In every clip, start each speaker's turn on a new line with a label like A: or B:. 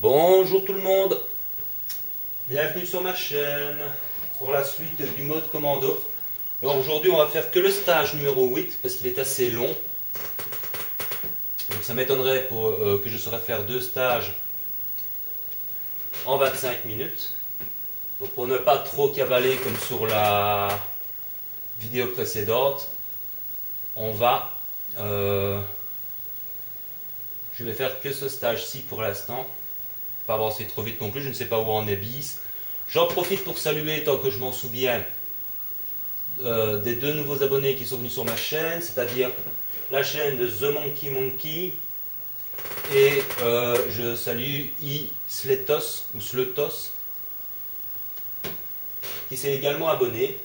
A: Bonjour tout le monde, bienvenue sur ma chaîne pour la suite du mode commando. Alors aujourd'hui on va faire que le stage numéro 8 parce qu'il est assez long. Donc ça m'étonnerait que je saurais faire deux stages en 25 minutes. Donc pour ne pas trop cavaler comme sur la vidéo précédente, je vais faire que ce stage-ci pour l'instant. Pas avancer trop vite non plus, je ne sais pas où en est Bis. J'en profite pour saluer, tant que je m'en souviens, des deux nouveaux abonnés qui sont venus sur ma chaîne, c'est-à-dire la chaîne de The Monkey Monkey et je salue Sletos ou Sletos qui s'est également abonné.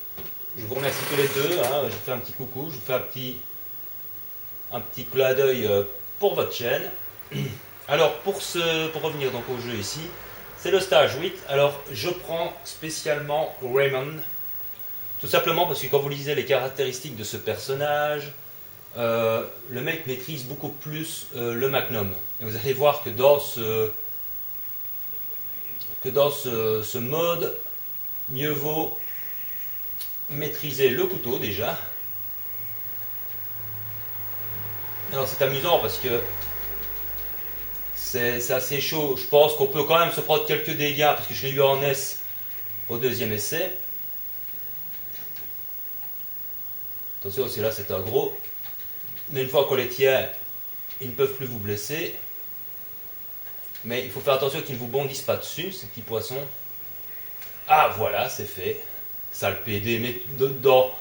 A: Je vous remercie tous les deux, hein. Je vous fais un petit coucou, je vous fais un petit clin d'œil pour votre chaîne. Alors pour revenir donc au jeu ici, c'est le stage 8. Alors je prends spécialement Raymond, tout simplement parce que quand vous lisez les caractéristiques de ce personnage, le mec maîtrise beaucoup plus le Magnum. Et vous allez voir que dans ce mode, mieux vaut maîtriser le couteau déjà. Alors c'est amusant parce que c'est assez chaud. Je pense qu'on peut quand même se prendre quelques dégâts parce que je l'ai eu en S au deuxième essai. Attention, aussi là c'est un gros. Mais une fois qu'on les tient, ils ne peuvent plus vous blesser. Mais il faut faire attention qu'ils ne vous bondissent pas dessus, ces petits poissons. Ah voilà, c'est fait. Ça le PD, mais dedans.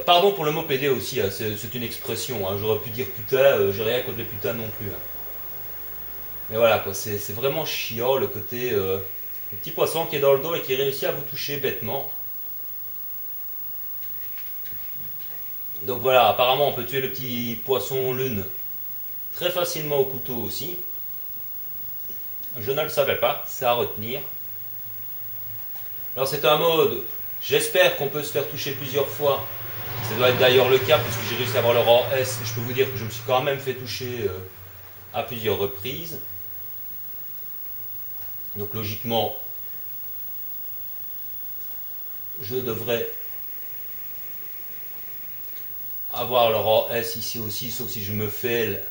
A: Pardon pour le mot PD aussi, hein, c'est une expression. Hein. J'aurais pu dire putain, j'ai rien contre le putain non plus. Hein. Mais voilà, quoi, c'est vraiment chiant le côté. Le petit poisson qui est dans le dos et qui réussit à vous toucher bêtement. Donc voilà, apparemment on peut tuer le petit poisson lune très facilement au couteau aussi. Je ne le savais pas, c'est à retenir. Alors c'est un mode, j'espère qu'on peut se faire toucher plusieurs fois. Ça doit être d'ailleurs le cas puisque j'ai réussi à avoir le rang S. Je peux vous dire que je me suis quand même fait toucher à plusieurs reprises. Donc logiquement, je devrais avoir le rang S ici aussi, sauf si je me fail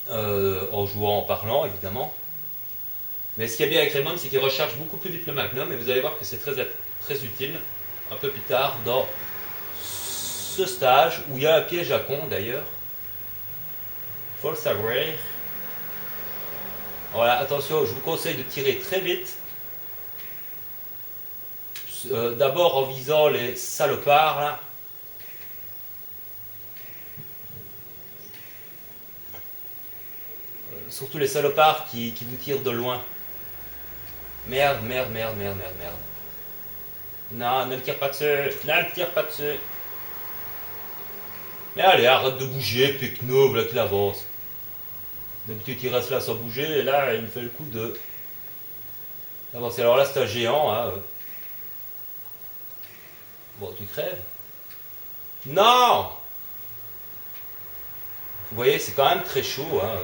A: en jouant, en parlant évidemment. Mais ce qui est bien avec Raymond, c'est qu'il recharge beaucoup plus vite le Magnum et vous allez voir que c'est très utile un peu plus tard dans ce stage où il y a un piège à con d'ailleurs. Faut le savoir. Voilà, attention, je vous conseille de tirer très vite. D'abord en visant les salopards là. Surtout les salopards qui vous tirent de loin. Merde. Non, ne le tire pas dessus. Ne le tire pas dessus. Mais allez, arrête de bouger, Pecno, voilà qu'il avance. D'habitude, il reste là sans bouger, et là, il me fait le coup d'avancer. Alors là, c'est un géant. Hein. Bon, tu crèves. Non! Vous voyez, c'est quand même très chaud. Hein.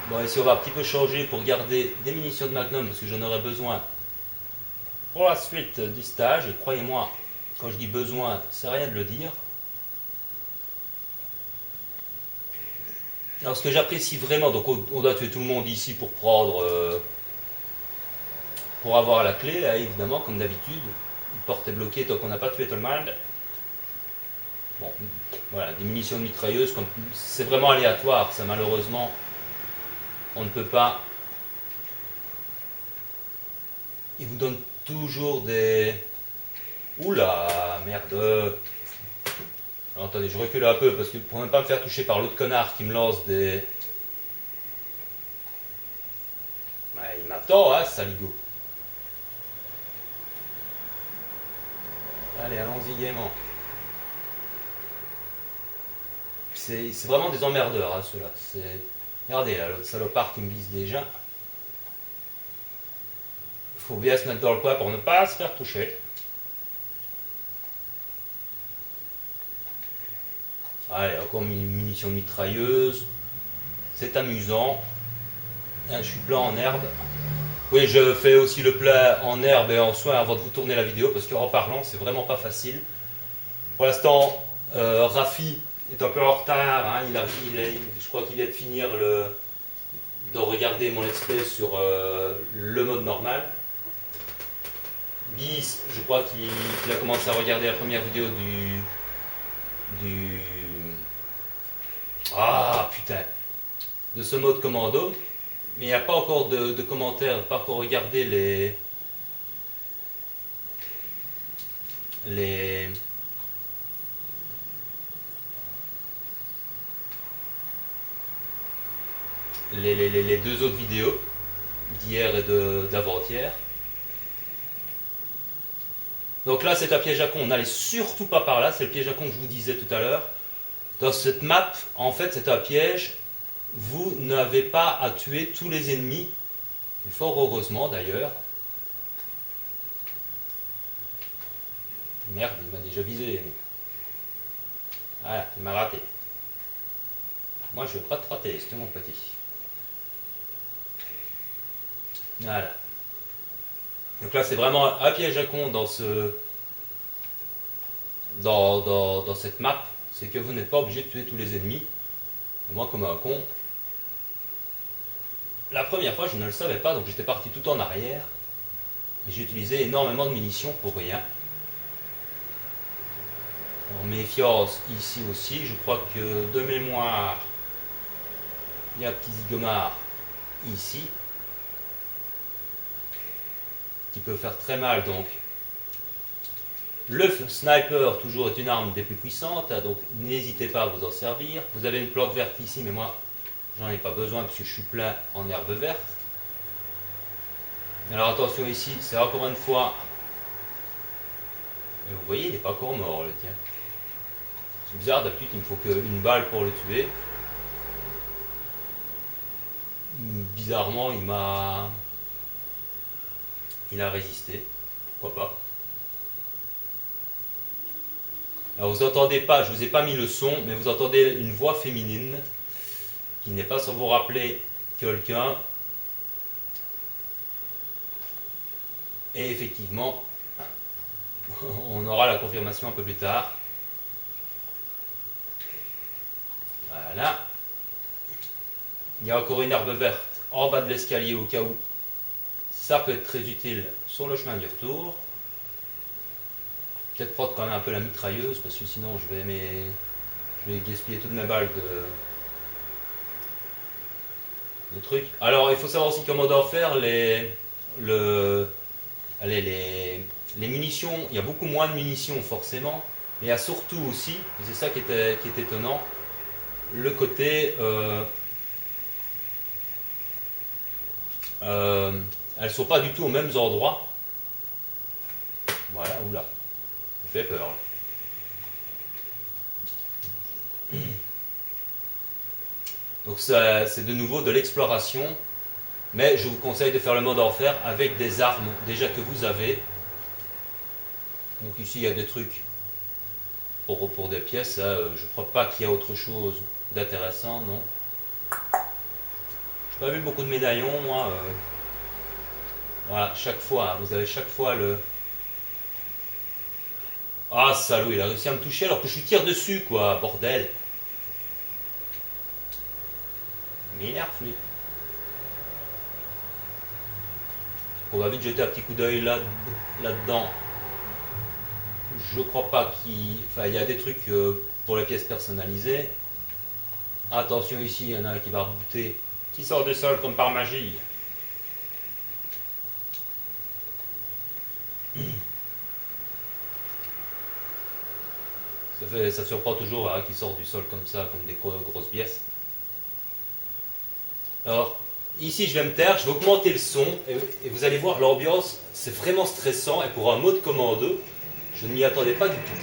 A: Bon, ici, on va un petit peu changer pour garder des munitions de Magnum, parce que j'en aurai besoin pour la suite du stage. Et croyez-moi, quand je dis besoin, c'est rien de le dire. Alors ce que j'apprécie vraiment, donc on doit tuer tout le monde ici pour pour avoir la clé, là, évidemment, comme d'habitude. Une porte est bloquée tant qu'on n'a pas tué tout le monde. Bon, voilà, des munitions de mitrailleuse, c'est vraiment aléatoire, ça malheureusement, on ne peut pas. Il vous donne toujours des... Oula, merde. Alors, attendez, je recule un peu parce que pour ne pas me faire toucher par l'autre connard qui me lance des... Ouais, il m'attend, hein, saligo. Allez, allons-y gaiement. C'est vraiment des emmerdeurs, hein, ceux-là. Regardez, là, l'autre salopard qui me vise déjà. Il faut bien se mettre dans le coin pour ne pas se faire toucher. Allez, encore munitions de mitrailleuse. C'est amusant. Je suis plein en herbe. Oui, je fais aussi le plat en herbe et en soin avant de vous tourner la vidéo parce qu'en parlant, c'est vraiment pas facile. Pour l'instant, Rafi est un peu en retard. Hein. Je crois qu'il vient de finir de regarder mon let's play sur le mode normal. Bis, je crois qu'il a commencé à regarder la première vidéo du... Ah putain, de ce mode commando. Mais il n'y a pas encore de commentaires, pas encore regardé les deux autres vidéos d'hier et d'avant-hier. Donc là, c'est un piège à con. On n'allait surtout pas par là. C'est le piège à con que je vous disais tout à l'heure. Dans cette map, en fait, c'est un piège. Vous n'avez pas à tuer tous les ennemis. Et fort heureusement, d'ailleurs. Merde, il m'a déjà visé. Voilà, il m'a raté. Moi, je ne vais pas te rater, c'est mon petit. Voilà. Donc là, c'est vraiment un piège à con dans cette map. C'est que vous n'êtes pas obligé de tuer tous les ennemis. Moi, comme un con, la première fois, je ne le savais pas, donc j'étais parti tout en arrière. Et j'ai utilisé énormément de munitions pour rien. Alors, méfiance ici aussi. Je crois que de mémoire, il y a un petit zigomar ici. Qui peut faire très mal, donc. Le sniper, toujours, est une arme des plus puissantes, donc n'hésitez pas à vous en servir. Vous avez une plante verte ici, mais moi, j'en ai pas besoin puisque je suis plein en herbe verte. Alors attention ici, c'est encore une fois... Et vous voyez, il n'est pas encore mort, le tien. C'est bizarre, d'habitude, il me faut qu'une balle pour le tuer. Bizarrement, il a résisté. Pourquoi pas. Alors vous entendez pas, je vous ai pas mis le son, mais vous entendez une voix féminine qui n'est pas sans vous rappeler quelqu'un. Et effectivement, on aura la confirmation un peu plus tard. Voilà. Il y a encore une herbe verte en bas de l'escalier au cas où ça peut être très utile sur le chemin du retour. Peut-être prendre quand même un peu la mitrailleuse parce que sinon je vais gaspiller toutes mes balles de trucs. Alors il faut savoir aussi comment en faire les munitions. Il y a beaucoup moins de munitions forcément, mais il y a surtout aussi, et c'est ça qui est étonnant, le côté elles sont pas du tout aux mêmes endroits. Voilà, oula. Fait peur. Donc ça, c'est de nouveau de l'exploration, mais je vous conseille de faire le mode enfer avec des armes déjà que vous avez. Donc ici il y a des trucs pour des pièces, hein. Je crois pas qu'il y a autre chose d'intéressant, non. J'ai pas vu beaucoup de médaillons, moi. Voilà, chaque fois, hein, vous avez chaque fois le... Ah, salaud, il a réussi à me toucher alors que je lui tire dessus, quoi, bordel. Mais il énerve, lui. On va vite jeter un petit coup d'œil là-dedans. Je crois pas qu'il... Enfin, il y a des trucs pour les pièces personnalisées. Attention ici, il y en a un qui va rebooter, qui sort du sol comme par magie. Ça surprend toujours hein, qui sort du sol comme ça, comme des grosses pièces. Alors, ici je vais me taire, je vais augmenter le son, et vous allez voir l'ambiance, c'est vraiment stressant, et pour un mode commando, je ne m'y attendais pas du tout.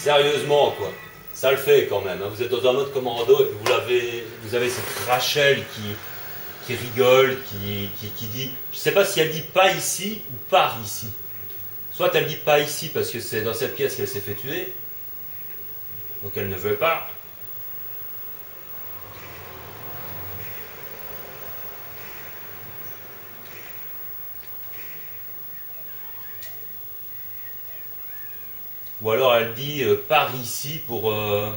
A: Sérieusement, quoi. Ça le fait quand même. Hein. Vous êtes dans un mode commando et puis vous avez cette Rachel qui rigole, qui dit... Je ne sais pas si elle dit pas ici ou par ici. Soit elle dit pas ici parce que c'est dans cette pièce qu'elle s'est fait tuer. Donc elle ne veut pas. Ou alors elle dit par ici pour... Vous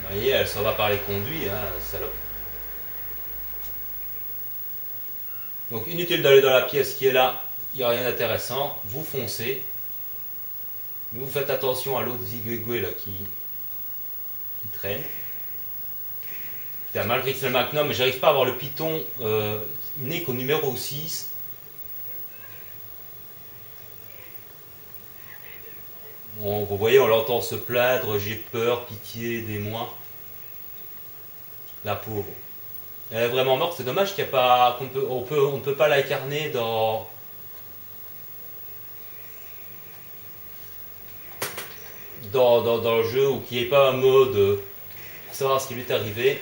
A: voyez, elle s'en va par les conduits, hein, salope. Donc inutile d'aller dans la pièce qui est là, il n'y a rien d'intéressant. Vous foncez. Mais vous faites attention à l'autre Zigwigwe là qui traîne. Putain, malgré que c'est le Magnum, mais j'arrive pas à avoir le Python. Il n'est qu'au numéro 6. Bon, vous voyez, on l'entend se plaindre, j'ai peur, pitié, aidez-moi. La pauvre. Elle est vraiment morte, c'est dommage qu'il n'y a pas. On ne peut pas l'incarner dans le jeu ou qu'il n'y ait pas un mode pour savoir ce qui lui est arrivé.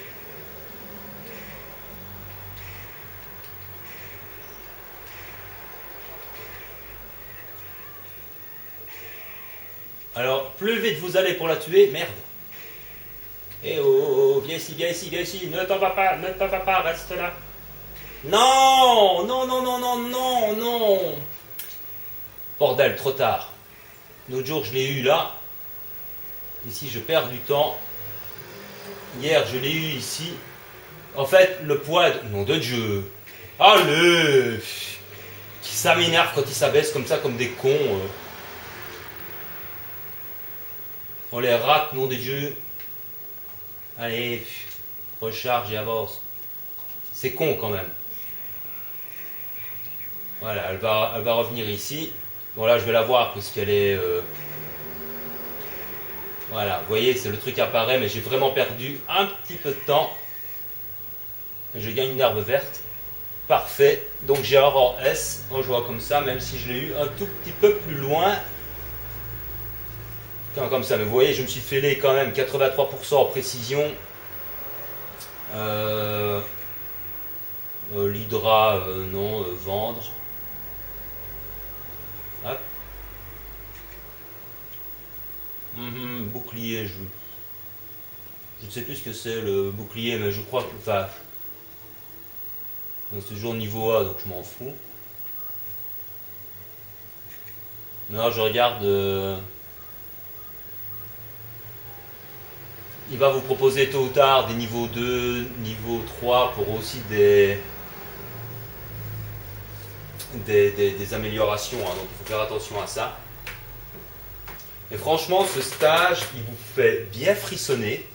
A: Alors, plus vite vous allez pour la tuer, merde. Eh oh, viens ici, viens ici, viens ici, ne t'en va pas, reste là. Non, non, non, non, non, non, non. Bordel, trop tard. L'autre jour, je l'ai eu là. Ici, je perds du temps. Hier, je l'ai eu ici. En fait, le poids... Nom de Dieu. Allez. Ça m'énerve quand ils s'abaissent comme ça, comme des cons. On les rate, nom de Dieu. Allez, recharge et avance. C'est con quand même. Voilà, elle va revenir ici. Bon là, je vais la voir parce qu'elle est... Voilà, vous voyez, c'est le truc apparaît, mais j'ai vraiment perdu un petit peu de temps. Je gagne une herbe verte. Parfait. Donc j'ai un rang S en jouant comme ça, même si je l'ai eu un tout petit peu plus loin. Comme ça, mais vous voyez, je me suis fêlé quand même 83% en précision. L'Hydra, non, vendre. Hop. Bouclier, je ne sais plus ce que c'est le bouclier, mais je crois que... Enfin, c'est toujours niveau A, donc je m'en fous. Maintenant, je regarde... il va vous proposer tôt ou tard des niveaux 2, niveau 3 pour aussi des améliorations, hein, donc il faut faire attention à ça. Et franchement, ce stage, il vous fait bien frissonner.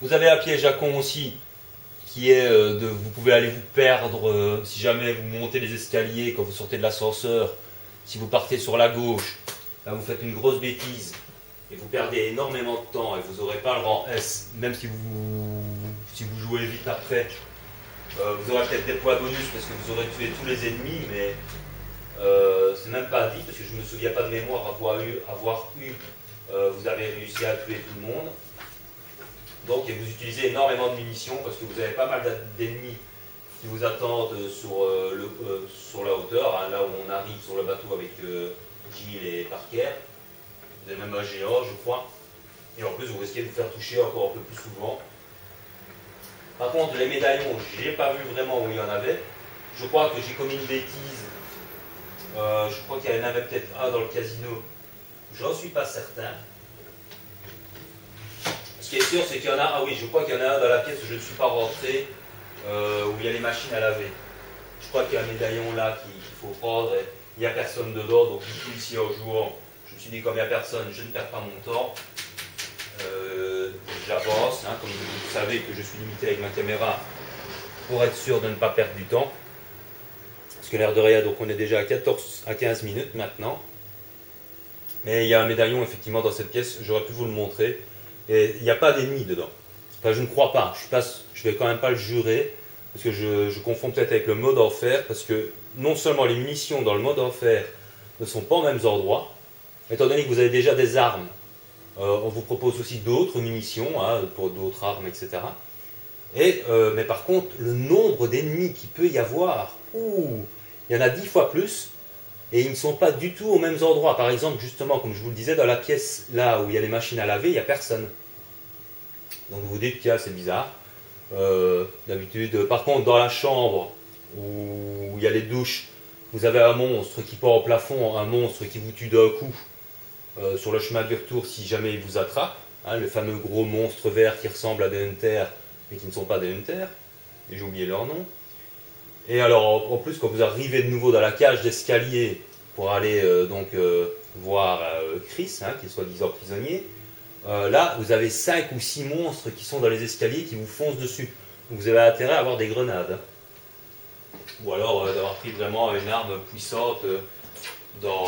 A: Vous avez un piège à con aussi, qui est vous pouvez aller vous perdre si jamais vous montez les escaliers, quand vous sortez de l'ascenseur, si vous partez sur la gauche, là vous faites une grosse bêtise. Et vous perdez énormément de temps et vous n'aurez pas le rang S, même si vous jouez vite après. Vous aurez peut-être des points bonus parce que vous aurez tué tous les ennemis, mais c'est même pas dit parce que je ne me souviens pas de mémoire avoir eu vous avez réussi à tuer tout le monde. Donc et vous utilisez énormément de munitions parce que vous avez pas mal d'ennemis qui vous attendent sur la hauteur, hein, là où on arrive sur le bateau avec Jill et Parker. Vous avez même un géant, je crois. Et en plus, vous risquez de vous faire toucher encore un peu plus souvent. Par contre, les médaillons, je n'ai pas vu vraiment où il y en avait. Je crois que j'ai commis une bêtise. Je crois qu'il y en avait peut-être un dans le casino. J'en suis pas certain. Ce qui est sûr, c'est qu'il y en a... Ah oui, je crois qu'il y en a un dans la pièce où je ne suis pas rentré, où il y a les machines à laver. Je crois qu'il y a un médaillon là qu'il faut prendre. Et il n'y a personne dedans, donc du coup, ici, en jouant... Je me suis dit, comme il n'y a personne, je ne perds pas mon temps. J'avance, hein, comme vous savez que je suis limité avec ma caméra pour être sûr de ne pas perdre du temps. Parce que l'air de rien, donc on est déjà à 15 minutes maintenant. Mais il y a un médaillon effectivement dans cette pièce, j'aurais pu vous le montrer. Et il n'y a pas d'ennemis dedans. Enfin, je ne crois pas. Je vais quand même pas le jurer. Parce que je confonds peut-être avec le mode enfer. Parce que non seulement les munitions dans le mode enfer ne sont pas aux mêmes endroits. Étant donné que vous avez déjà des armes, on vous propose aussi d'autres munitions, hein, pour d'autres armes, etc. Mais par contre, le nombre d'ennemis qu'il peut y avoir, il y en a 10 fois plus, et ils ne sont pas du tout aux mêmes endroits. Par exemple, justement, comme je vous le disais, dans la pièce là où il y a les machines à laver, il n'y a personne. Donc vous vous dites que c'est bizarre. D'habitude, par contre, dans la chambre où il y a les douches, vous avez un monstre qui part au plafond, un monstre qui vous tue d'un coup sur le chemin du retour si jamais il vous attrape. Hein, le fameux gros monstre vert qui ressemble à des hunters, mais qui ne sont pas des hunters. Et j'ai oublié leur nom. Et alors, en plus, quand vous arrivez de nouveau dans la cage d'escalier pour aller voir Chris, hein, qui est soi-disant prisonnier, là, vous avez 5 ou 6 monstres qui sont dans les escaliers qui vous foncent dessus. Donc vous avez intérêt à avoir des grenades. Ou alors d'avoir pris vraiment une arme puissante dans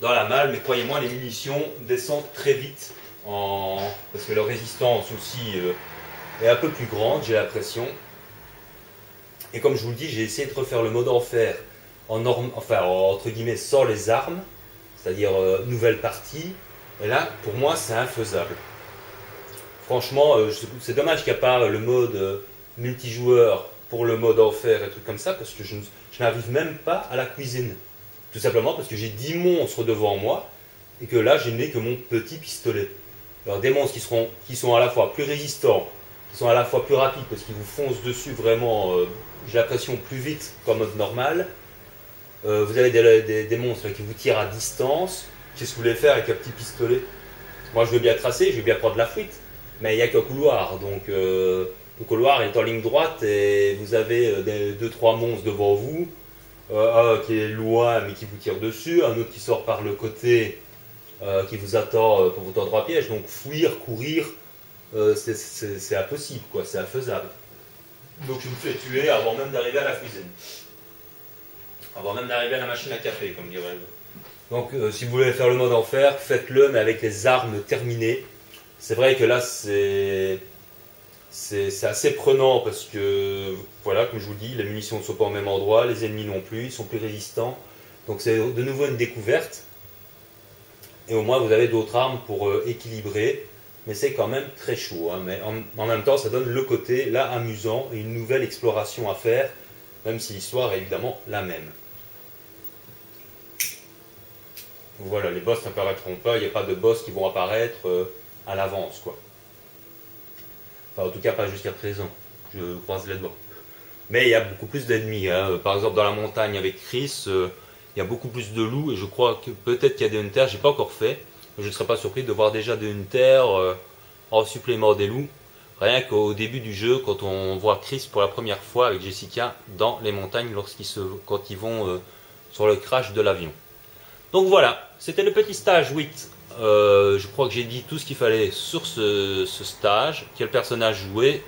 A: la malle. Mais croyez-moi, les munitions descendent très vite. Parce que leur résistance aussi est un peu plus grande, j'ai l'impression. Et comme je vous le dis, j'ai essayé de refaire le mode enfer entre guillemets sans les armes, c'est-à-dire nouvelle partie. Et là, pour moi, c'est infaisable. Franchement, c'est dommage qu'il n'y a pas le mode multijoueur pour le mode enfer et trucs comme ça, parce que je n'arrive même pas à la cuisine. Tout simplement parce que j'ai 10 monstres devant moi, et que là, je n'ai que mon petit pistolet. Alors des monstres qui sont à la fois plus résistants, qui sont à la fois plus rapides, parce qu'ils vous foncent dessus vraiment, j'ai l'impression, plus vite qu'en mode normal. Vous avez des monstres qui vous tirent à distance. Qu'est-ce que vous voulez faire avec un petit pistolet? Moi, je veux bien tracer, je veux bien prendre la fuite, mais il n'y a qu'un couloir. Donc, le couloir est en ligne droite et vous avez 2-3 monstres devant vous. Un qui est loin mais qui vous tire dessus, un autre qui sort par le côté qui vous attend pour vous tendre un piège. Donc, fuir, courir, c'est impossible, quoi, c'est infaisable. Donc, je me fais tuer avant même d'arriver à la cuisine. Avant même d'arriver à la machine à café, comme dirait-on. Donc, si vous voulez faire le mode enfer, faites-le, mais avec les armes terminées. C'est vrai que là, c'est assez prenant parce que, voilà, comme je vous dis, les munitions ne sont pas au même endroit, les ennemis non plus, ils sont plus résistants. Donc, c'est de nouveau une découverte. Et au moins, vous avez d'autres armes pour équilibrer. Mais c'est quand même très chaud. Hein. Mais en même temps, ça donne le côté, là, amusant et une nouvelle exploration à faire, même si l'histoire est évidemment la même. Voilà, les boss n'apparaîtront pas, il n'y a pas de boss qui vont apparaître à l'avance, quoi. Enfin, en tout cas, pas jusqu'à présent. Je croise les doigts. Mais il y a beaucoup plus d'ennemis. Hein. Par exemple, dans la montagne avec Chris, il y a beaucoup plus de loups et je crois que peut-être qu'il y a des hunters, j'ai pas encore fait. Mais je ne serais pas surpris de voir déjà des hunters en supplément des loups. Rien qu'au début du jeu, quand on voit Chris pour la première fois avec Jessica dans les montagnes quand ils vont sur le crash de l'avion. Donc voilà, c'était le petit stage 8. Je crois que j'ai dit tout ce qu'il fallait sur ce stage. Quel personnage jouer,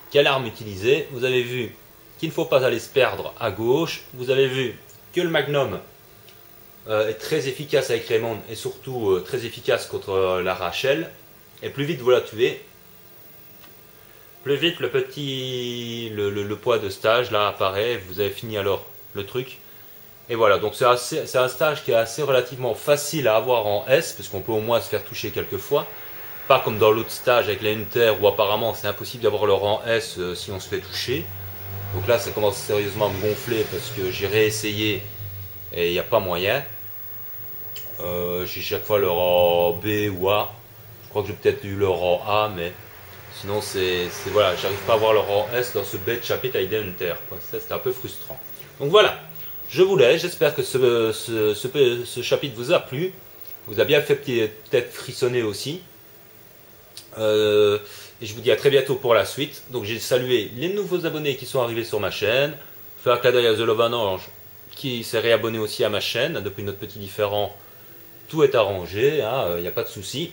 A: quelle arme utiliser. Vous avez vu qu'il ne faut pas aller se perdre à gauche. Vous avez vu que le Magnum est très efficace avec Raymond et surtout très efficace contre la Rachel. Et plus vite vous la tuez, plus vite le poids de stage là apparaît. Vous avez fini alors le truc. Et voilà, donc c'est un stage qui est assez relativement facile à avoir en S, parce qu'on peut au moins se faire toucher quelques fois. Pas comme dans l'autre stage avec les Hunters, où apparemment c'est impossible d'avoir le rang S si on se fait toucher. Donc là, ça commence sérieusement à me gonfler, parce que j'ai réessayé, et il n'y a pas moyen. J'ai chaque fois le rang B ou A. Je crois que j'ai peut-être eu le rang A, mais sinon voilà, j'arrive pas à avoir le rang S dans ce bête chapitre avec des Hunters. Ça, c'était un peu frustrant. Donc voilà. Je vous laisse, j'espère que ce chapitre vous a plu, vous a bien fait peut-être frissonner aussi. Et je vous dis à très bientôt pour la suite. Donc j'ai salué les nouveaux abonnés qui sont arrivés sur ma chaîne, fait un clin d'œil à The Love Ange qui s'est réabonné aussi à ma chaîne depuis notre petit différend. Tout est arrangé, il n'y a pas de souci.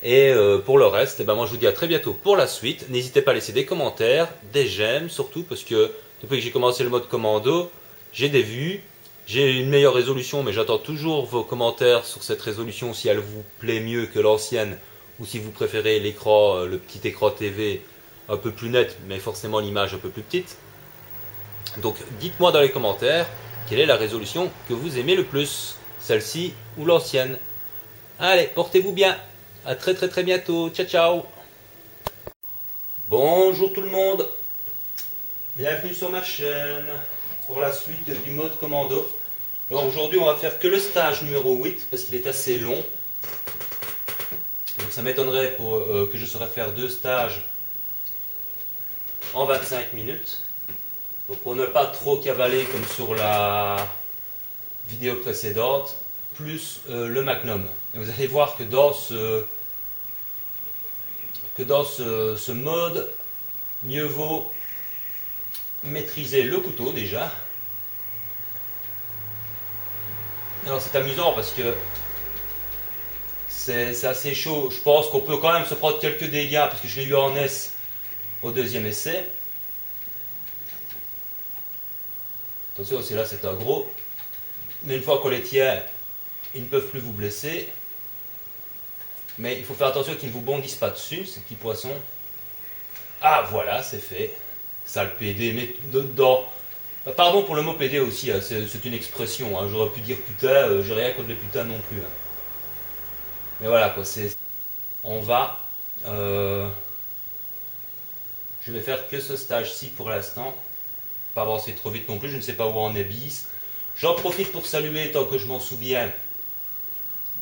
A: Et pour le reste, moi je vous dis à très bientôt pour la suite. N'hésitez pas à laisser des commentaires, des j'aime surtout, parce que depuis que j'ai commencé le mode commando, j'ai des vues, j'ai une meilleure résolution, mais j'attends toujours vos commentaires sur cette résolution, si elle vous plaît mieux que l'ancienne, ou si vous préférez l'écran, le petit écran TV un peu plus net, mais forcément l'image un peu plus petite. Donc dites-moi dans les commentaires quelle est la résolution que vous aimez le plus, celle-ci ou l'ancienne. Allez, portez-vous bien, à très bientôt, ciao ciao. Bonjour tout le monde, bienvenue sur ma chaîne pour la suite du mode commando. Alors aujourd'hui on va faire que le stage numéro 8 parce qu'il est assez long. Donc ça m'étonnerait que je saurais faire 2 stages en 25 minutes. Donc pour ne pas trop cavaler comme sur la vidéo précédente, plus le magnum. Et vous allez voir que dans ce mode, mieux vaut maîtriser le couteau déjà. Alors c'est amusant parce que c'est assez chaud. Je pense qu'on peut quand même se prendre quelques dégâts parce que je l'ai eu en S au deuxième essai. Attention aussi là c'est un gros. Mais une fois qu'on les tient, ils ne peuvent plus vous blesser. Mais il faut faire attention qu'ils ne vous bondissent pas dessus, ces petits poissons. Ah voilà, c'est fait. Ça le PD, mais dedans. Pardon pour le mot PD aussi, hein, c'est une expression. Hein. J'aurais pu dire putain, j'ai rien contre les putains non plus. Hein. Mais voilà quoi, c'est. On va. Je vais faire que ce stage-ci pour l'instant. Pas avancer trop vite non plus, je ne sais pas où en est Bis. J'en profite pour saluer, tant que je m'en souviens,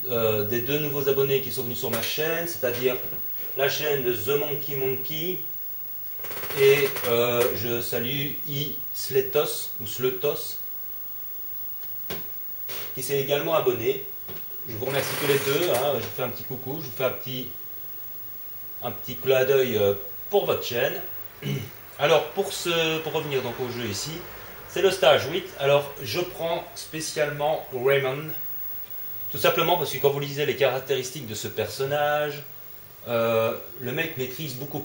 A: des 2 nouveaux abonnés qui sont venus sur ma chaîne, c'est-à-dire la chaîne de The Monkey Monkey et je salue Sletos ou Sletos qui s'est également abonné. Je vous remercie tous les deux, hein. Je vous fais un petit coucou, je vous fais un petit clin d'œil pour votre chaîne. Alors pour revenir donc au jeu ici, c'est le stage 8. Alors je prends spécialement Raymond, tout simplement parce que quand vous lisez les caractéristiques de ce personnage, le mec maîtrise beaucoup